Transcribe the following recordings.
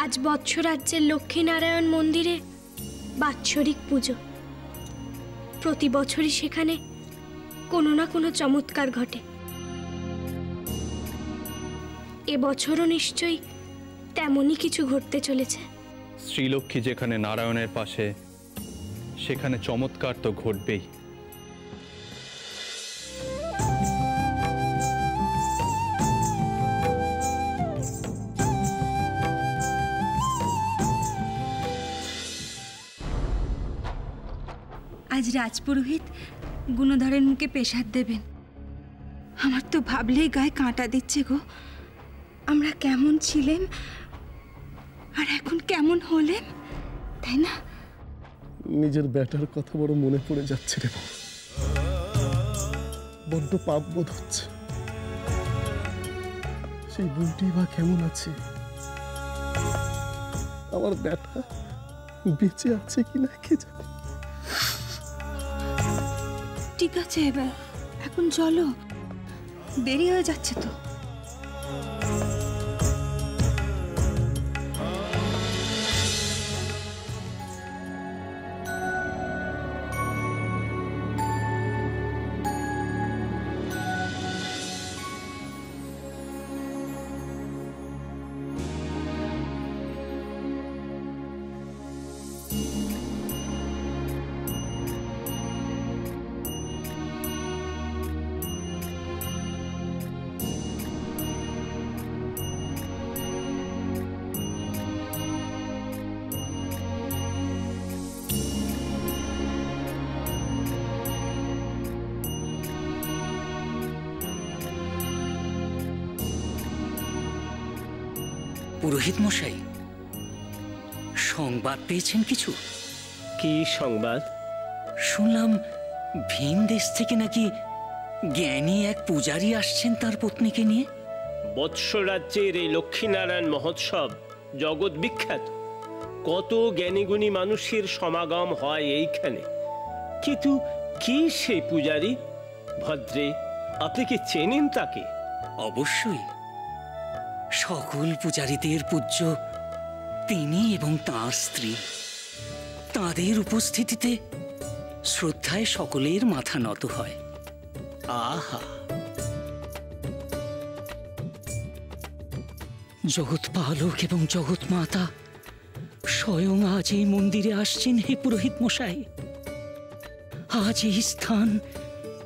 আজ বৎসরাজ্যের লক্ষ্মীনারায়ণ মন্দিরে বাৎসরিক পুজো। প্রতি বছরই সেখানে কোনো না কোনো চমৎকার ঘটে। এবছরও নিশ্চয়ই তেমনই কিছু ঘটতে চলেছে। শ্রীলক্ষ্মী যেখানে নারায়ণের পাশে, সেখানে চমৎকার তো ঘটবেই। আজ রাজপুরোহিত গুণধরের মুখে পেশাদ দেবেন। আমার তো ভাবলেই গায়ে কাঁটা দিচ্ছে গো। আমরা কেমন ছিলেম আর এখন কেমন হলেম, তাই না? নিজের ব্যাটার কথা বড় মনে পড়ে যাচ্ছে রে বাবা, বড্ড পাপ বোধ হচ্ছে। সেই বউটি বা কেমন আছে, আমার ব্যাটা বেঁচে আছে কিনা কে জানে। ঠিক আছে, এবার এখন চলো, দেরি হয়ে যাচ্ছে তো। পুরোহিত মশাই, সংবাদ পেয়েছেন কিছু? কি সংবাদ? শুনলাম ভিন দেশ থেকে নাকি জ্ঞানী এক পূজারী আসছেন তার পত্নীকে নিয়ে। বৎসরাজ্যের এই লক্ষ্মীনারায়ণ মহোৎসব জগৎ বিখ্যাত। কত জ্ঞানীগুণী মানুষের সমাগম হয় এইখানে। কিন্তু কি সেই পূজারী? ভদ্রে, আপনি কি চেনেন তাকে? অবশ্যই, সকল পূজারীদের পূজ্য তিনি এবং তাঁর স্ত্রী। তাঁদের উপস্থিতিতে শ্রদ্ধায় সকলের মাথা নত হয়। আহা, জগৎ পালক এবং জগৎ মাতা স্বয়ং আজ এই মন্দিরে আসছেন। হে পুরোহিত মশাই, আজ এই স্থান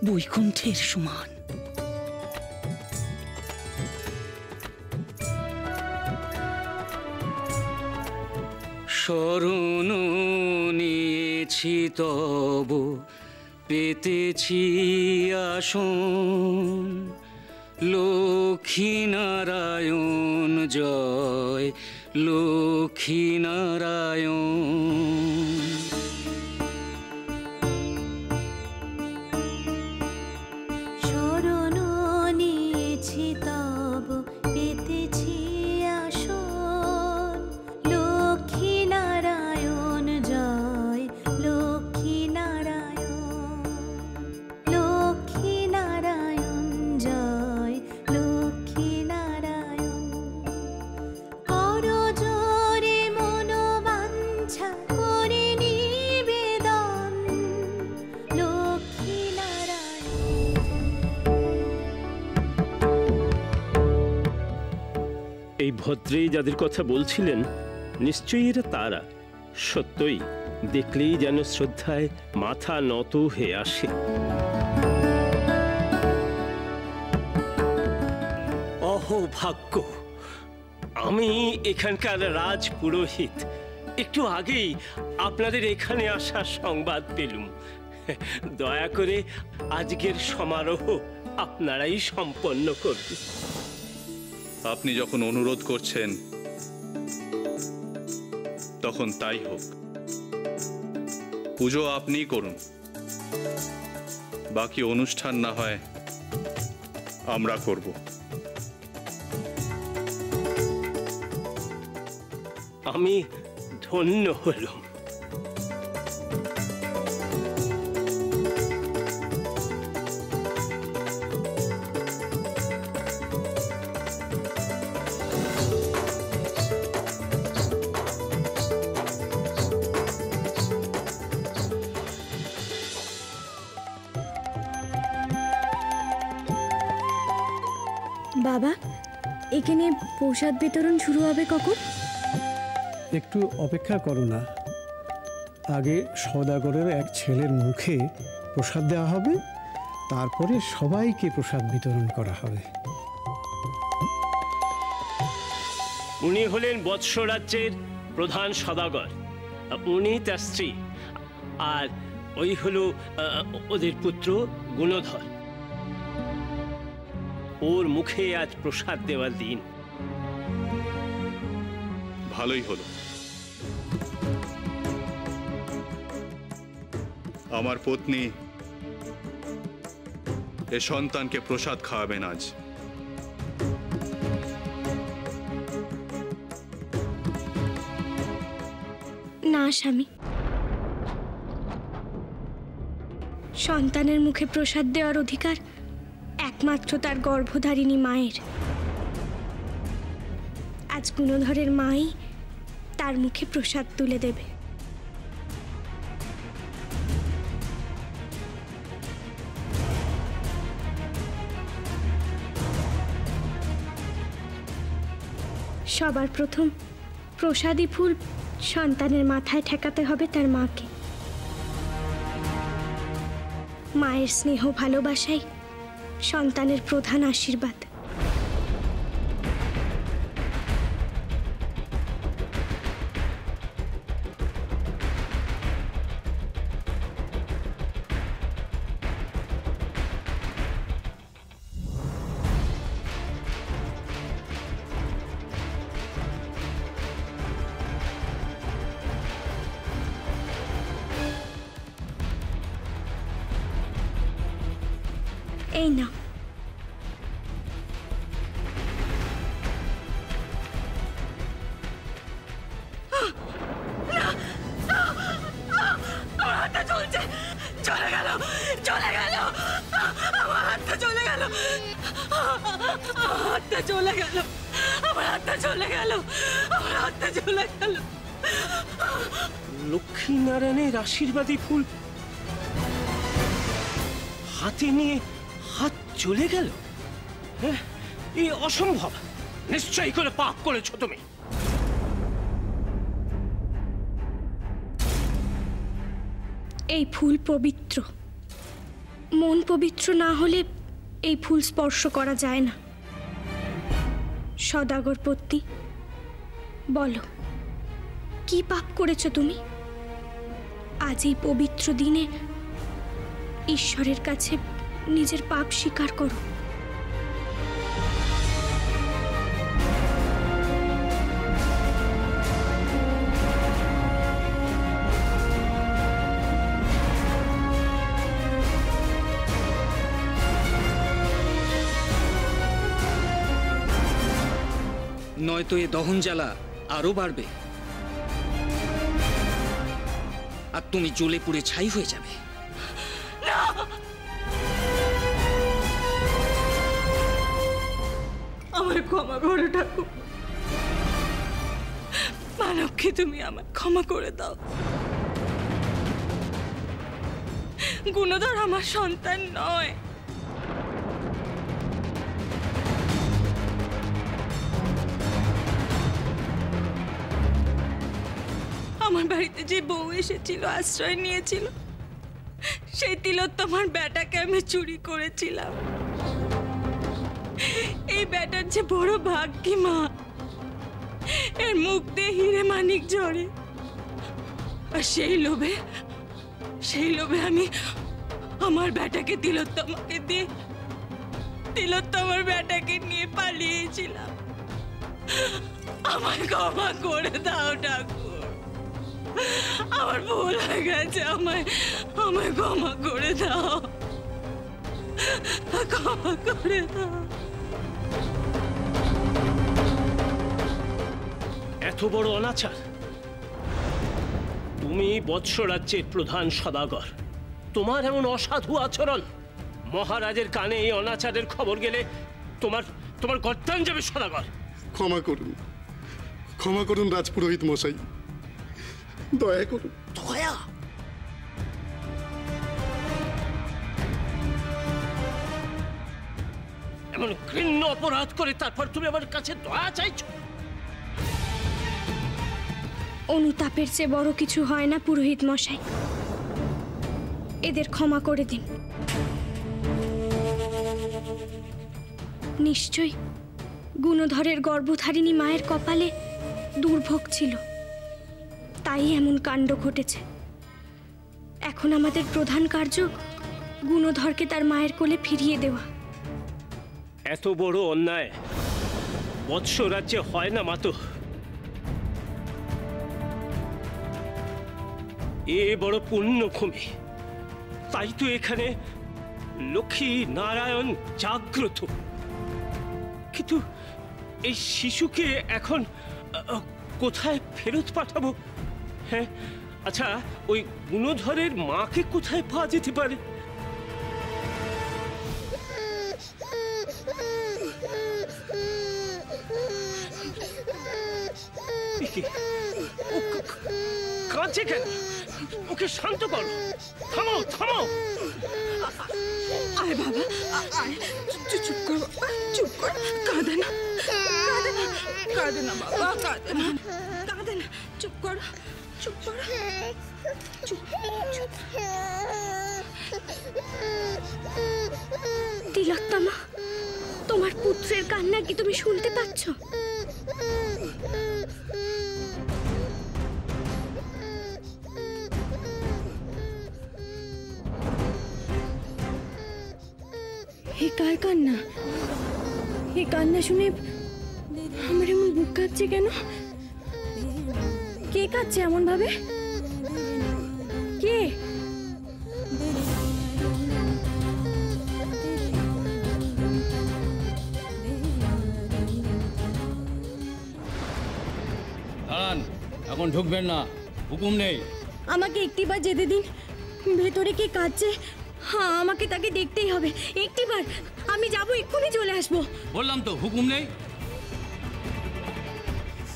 বৈকুণ্ঠের সমান। শরণ নিয়েছি তব, পেতেছি আসন, লক্ষ্মী নারায়ণ জয়, লক্ষ্মী নারায়ণ। শরণ নিয়েছি তব, পেতেছি আসন, লক্ষ্মী নারায়ণ জয়, লক্ষ্মী নারায়ণ, লক্ষ্মী নারায়ণ জয়, লক্ষ্মী নারায়ণ। করজোড়ে মনোবাঞ্ছা করে নিবেদন, লক্ষ্মী নারায়ণ। এই ভদ্রেই যাদের কথা বলছিলেন, নিশ্চয়ই এরা তারা। সত্যই দেখলেই যেন শ্রদ্ধায় মাথা নত হয়ে আসে। অহোভাগ্য, আমি এখানকার রাজ পুরোহিত। একটু আগেই আপনাদের এখানে আসার সংবাদ পেলুম। দয়া করে আজকের সমারোহ আপনারাই সম্পন্ন করুন। আপনি যখন অনুরোধ করছেন তখন তাই হোক। পুজো আপনিই করুন, বাকি অনুষ্ঠান না হয় আমরা করব। আমি ধন্য হলাম। বাবা, এখানে প্রসাদ বিতরণ শুরু হবে কখন? একটু অপেক্ষা করো না, আগে সওদাগরের এক ছেলের মুখে প্রসাদ দেওয়া হবে, তারপরে সবাইকে প্রসাদ বিতরণ করা হবে। উনি হলেন বৎস রাজ্যের প্রধান সদাগর, উনি তার স্ত্রী, আর ওই হলো ওদের পুত্র গুণধর। ওর মুখে আজ প্রসাদ দেওয়ার দিন। ভালোই হলো। আমার পত্নী এ সন্তানকে প্রসাদ খাওয়াবেন আজ। না স্বামী, সন্তানের মুখে প্রসাদ দেওয়ার অধিকার একমাত্র তার গর্ভধারিণী মায়ের। আজ গুণধরের মাই তার মুখে প্রসাদ তুলে দেবে। সবার প্রথম প্রসাদী ফুল সন্তানের মাথায় ঠেকাতে হবে তার মাকে। মায়ের স্নেহ ভালোবাসাই সন্তানের প্রধান আশীর্বাদ। এই না, লক্ষ্মী নারায়ণের আশীর্বাদী ফুল হাতে নিয়ে হাত চলে গেল। এই অসম্ভব, নিশ্চয়ই করে পাপ করেছো তুমি। এই ফুল পবিত্র, মন পবিত্র না হলে এই ফুল স্পর্শ করা যায় না। সদাগর পত্নী, বলো কি পাপ করেছো তুমি? আজ এই পবিত্র দিনে ঈশ্বরের কাছে নিজের পাপ স্বীকার করো। নয়তো এ দহন জ্বালা আরো বাড়বে, আর তুমি জ্বলে পুড়ে ছাই হয়ে যাবে। আমার ক্ষমা করো ঠাকুর, মানবকে তুমি আমার ক্ষমা করে দাও। গুণধর আমার সন্তান নয়। আমার বাড়িতে যে বউ এসেছিল, আশ্রয় নিয়েছিল, সেই তিলোত্তমার বেটাকে আমি চুরি করেছিলাম। এই বেটার যে বড় ভাগ্যি মা, এর মুখ দিয়ে হিরে মানিক ঝরে, আর সেই লোভে আমি আমার বেটাকে তিলোত্তমাকে দিয়ে তিলোত্তমার বেটাকে নিয়ে পালিয়েছিলাম। আমায় ক্ষমা করে দাও ঠাকুর, আমার ভুল হয়ে গেছে, আমায় ক্ষমা করে দাও, ক্ষমা করে দাও। এত বড় অনাচার! তুমি বৎস রাজ্যের প্রধান সদাগর, তোমার এমন অসাধু আচরণ, মহারাজের কানে এই অনাচারের খবর গেলে তোমার গর্দান যাবে সদাগর। ক্ষমা করুন রাজপুরোহিত মশাই, দয়া করুন। দয়া? এমন ঘৃণ্য অপরাধ করে তারপর তুমি আমার কাছে দয়া চাইছো? অনুতাপের চেয়ে বড় কিছু হয় না পুরোহিত মশাই। এদের ক্ষমা করে দিন। নিশ্চয়ই গুণধরের গর্ভধারিণী মায়ের কপালে দুর্ভোগ ছিল, তাই এমন কাণ্ড ঘটেছে। এখন আমাদের প্রধান কার্য গুণধরকে তার মায়ের কোলে ফিরিয়ে দেওয়া। এত বড় অন্যায় বৎস রাজ্যে হয় না মাতো। এ বড় পুণ্যভূমি, তাই তো এখানে লক্ষ্মী নারায়ণ জাগ্রত। কিন্তু এই শিশুকে এখন কোথায় ফেরত পাঠাবো? হ্যাঁ, আচ্ছা, ওই গুণধরের মাকে কোথায় পাওয়া যেতে পারে? কাঁদছে কেন? ওকে শান্ত করো। থামো থামো। আয় বাবা, আয়। চুপ কর, চুপ কর। কাঁদে না, কাঁদে না, কাঁদে না বাবা, কাঁদে না, কাঁদে না। চুপ কর, চুপ কর, চুপ। তিলোত্তমা, তোমার পুত্রের কান্না কি তুমি শুনতে পাচ্ছ? এ কার কান্না? এ কান্না শুনে আমার এমন বুক কাঁপছে কেন? কে কাঁদছে এমন ভাবে? কে? দাঁড়ান, এখন ঢুকবেন না, হুকুম নেই। আমাকে একটিবার যেতে দিন। ভেতরে কে কাঁদছে? হ্যাঁ, আমাকে তাকে দেখতেই হবে। একটিবার আমি যাবো, এক্ষুনি চলে আসবো। বললাম তো হুকুম নেই।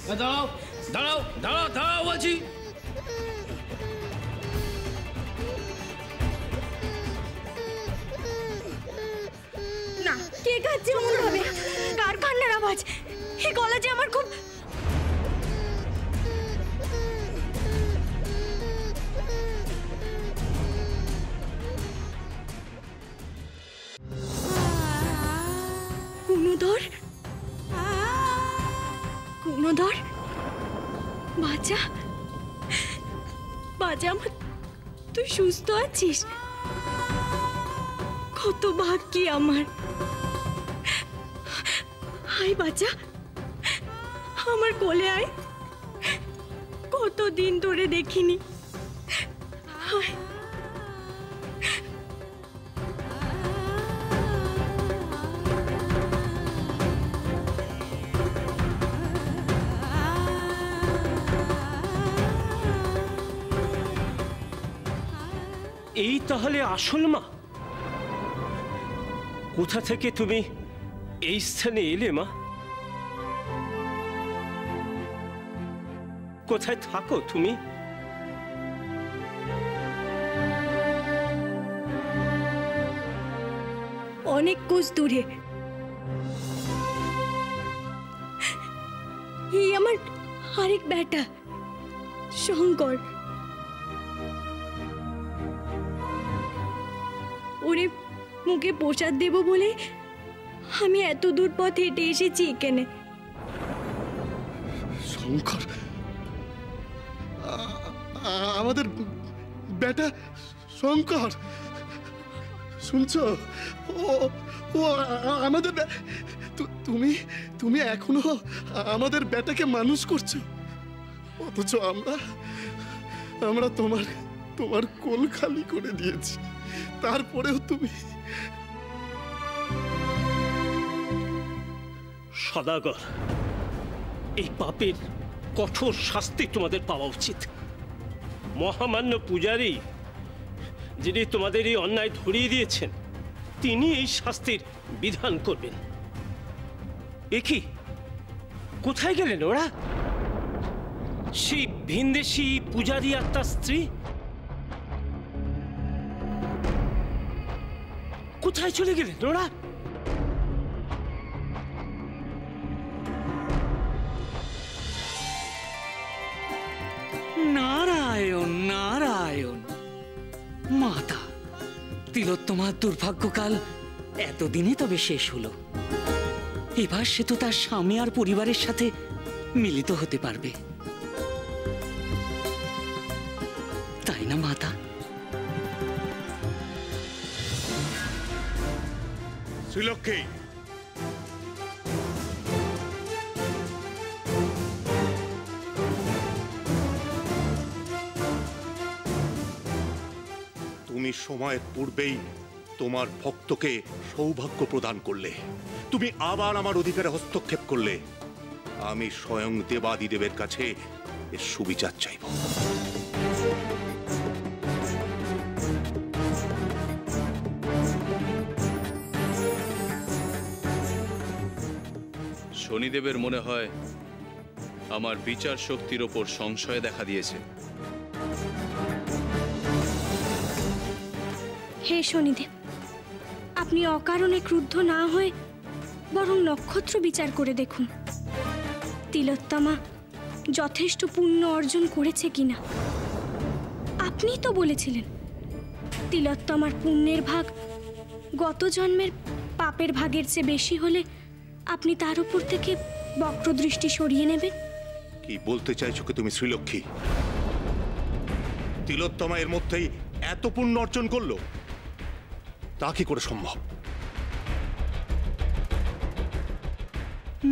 দাঁড়াও দাঁড়াও দাঁড়াও দাঁড়াও বলছি। না, কে কাঁদছে এমন ভাবে? কার কান্নার আওয়াজ? এই গলা যে আমার খুব... গুণধর, গুণধর, বাচ্চা, বাচ্চা আমার, তুই সুস্থ আছিস? কত ভাগ্যি আমার। আয় বাচ্চা, আমার কোলে আয়। কতদিন ধরে দেখিনি। আয়। এই তাহলে আসল মা? কোথা থেকে তুমি এই স্থানে এলে মা? কোথায় থাকো তুমি? অনেক কোষ দূরে। এই আমার আরেক বেটা শঙ্কর। ওরে মুখে প্রসাদ দেব বলে আমি এত দূর পথ হেঁটে এসেছি এখানে। শঙ্কর, আমাদের বেটা শঙ্কর, শুনছো? ও আমাদের তুমি তুমি এখনো আমাদের বেটাকে মানুষ করছো, অথচ আমরা তোমার কোল খালি করে দিয়েছি। তারপরেও তুমি... সদাগর, এই পাপের কঠোর শাস্তি তোমাদের পাওয়া উচিত। মহামান্য পূজারী যিনি তোমাদের এই অন্যায় ধরিয়ে দিয়েছেন, তিনি এই শাস্তির বিধান করবেন। এ কি, কোথায় গেলেন ওরা? সেই ভিনদেশী পূজারী আর তার স্ত্রী কোথায় চলে গেলেন ওরা? তিলোত্তমার দুর্ভাগ্যকাল এতদিনে তবে শেষ হলো। এবার সে তো তার স্বামী আর পরিবারের সাথে মিলিত হতে পারবে, তাই না মাতা? শ্রীলক্ষ্মী, তুমি সময়ের পূর্বেই তোমার ভক্তকে সৌভাগ্য প্রদান করলে, তুমি আবার আমার অধিকারে হস্তক্ষেপ করলে। আমি স্বয়ং দেবাদিদেবের কাছে এর সুবিচার চাইব। শনিদেবের মনে হয় আমার বিচার শক্তির ওপর সংশয় দেখা দিয়েছে। হে শনিদেব, আপনি অকারণে ক্রুদ্ধ না হয়ে বরং নক্ষত্র বিচার করে দেখুন তিলোত্তমা যথেষ্ট পুণ্য অর্জন করেছে কিনা। আপনিই তো বলেছিলেন তিলোত্তমার পুণ্যের ভাগ গত জন্মের পাপের ভাগের চেয়ে বেশি হলে আপনি তার উপর থেকে বক্রদৃষ্টি সরিয়ে নেবেন। কি বলতে চাইছো কি তুমি শ্রীলক্ষ্মী? তিলোত্তমা এর মধ্যেই এত পুণ্য অর্জন করলো, তা কি করে সম্ভব?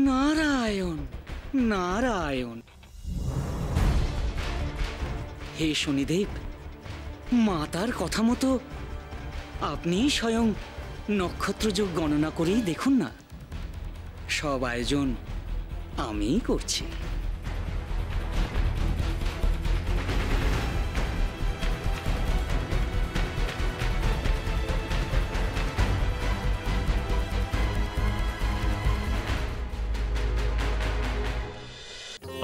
নারায়ণ নারায়ণ। হে শনিদেব, মাতার কথা মতো আপনি স্বয়ং নক্ষত্রযোগ গণনা করেই দেখুন না। সব আয়োজন আমিই করছি।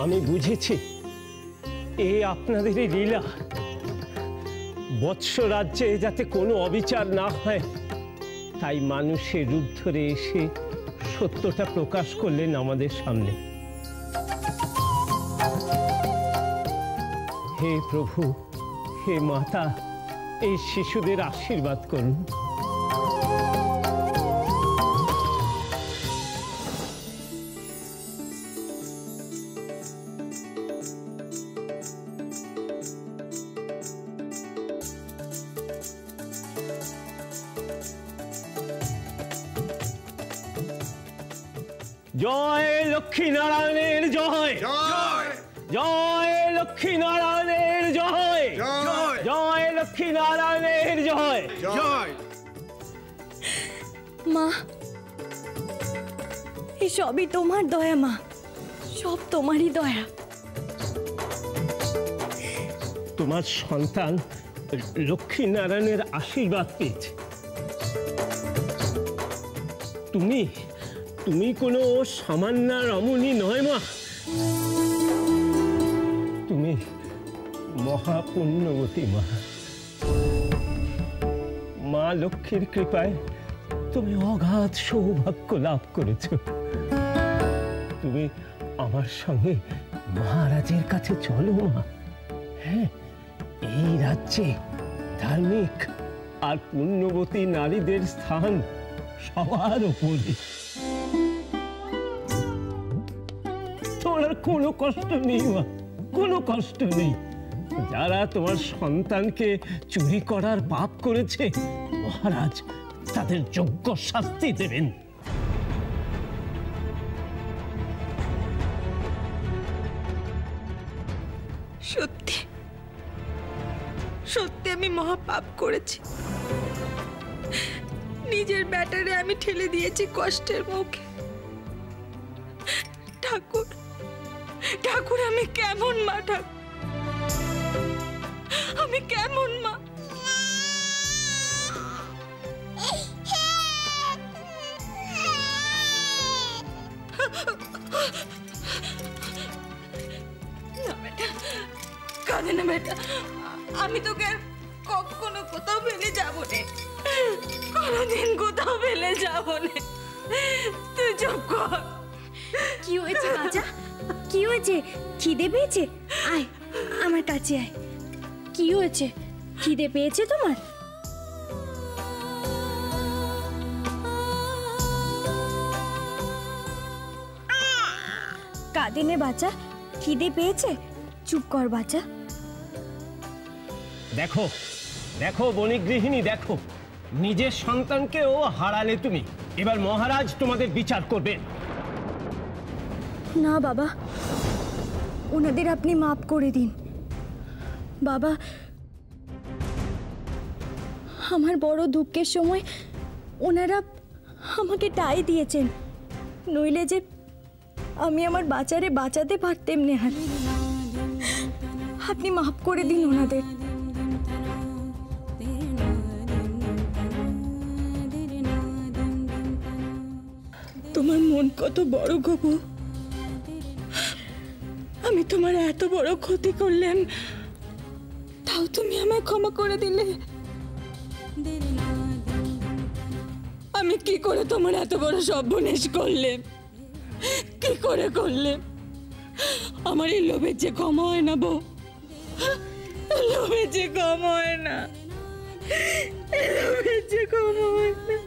আমি বুঝেছি এ আপনাদেরই লীলা। বৎস রাজ্যে যাতে কোনো অবিচার না হয়, তাই মানুষের রূপ ধরে এসে সত্যটা প্রকাশ করলেন আমাদের সামনে। হে প্রভু, হে মাতা, এই শিশুদের আশীর্বাদ করুন। জয় লক্ষ্মী নারায়ণের জয়, জয় লক্ষ্মী নারায়ণের জয়, জয় লক্ষ্মী নারায়ণের জয়। মা, এই সবই তোমার দয়া মা, সব তোমারই দয়া। তোমার সন্তান লক্ষ্মী নারায়ণের আশীর্বাদ পেয়েছে। তুমি তুমি কোনো সামান্য রমণী নয় মা, তুমি মহাপুণ্যবতী মা। মা লক্ষ্মীর কৃপায় তুমি অগাধ সৌভাগ্য লাভ করেছ। তুমি আমার সঙ্গে মহারাজের কাছে চলো মা। হ্যাঁ, এই রাজ্যে ধার্মিক আর পুণ্যবতী নারীদের স্থান সবার উপরে। তোমার কোনো কষ্ট নেই মা, কোনো কষ্ট নেই। যারা তোমার সন্তানকে চুরি করার পাপ করেছে, মহারাজ তাদের যোগ্য শাস্তি দেবেন। সত্যি সত্যি আমি মহাপাপ করেছি। নিজের ব্যাটারে আমি ঠেলে দিয়েছি কষ্টের মুখে। ঠাকুর ঠাকুর, আমি কেমন মা? ঠাকুর, আমি কেমন মা? না বেটা, কাঁদে না বেটা। আমি তোকে আর কখনো কোথাও ফেলে যাবো না, কোনোদিন কোথাও ফেলে যাবো না। তুই চুপ কর। কি হয়েছে রাজা? কি হয়েছে? খিদে পেয়েছে? আয় আমার কাছে আয়। কি হয়েছে? খিদে পেয়েছে তোমার? কাঁদে নে বাচ্চা, খিদে পেয়েছে? চুপ কর বাচ্চা। দেখো দেখো বণিক গৃহিণী, দেখো নিজের সন্তানকেও হারালে তুমি। এবার মহারাজ তোমাদের বিচার করবেন। না বাবা, ওনাদের আপনি মাফ করে দিন। বাবা, আমার বড় দুঃখের সময় ওনারা আমাকে টাই দিয়েছেন, নইলে যে আমি আমার বাচ্চারে বাঁচাতে পারতেম নেহাত। আপনি মাফ করে দিন ওনাদের। তোমার মন কত বড় গো বউ। আমি তোমার এত বড় ক্ষতি করলাম, তাও তুমি আমায় ক্ষমা করে দিলে। আমি কি করে তোমার এত বড় সর্বনাশ করলে? কি করে করলে? আমার এই লোভের যে ক্ষমা হয় না বউ, লোভের যে ক্ষমা হয় না, লোভের যে ক্ষমা হয় না।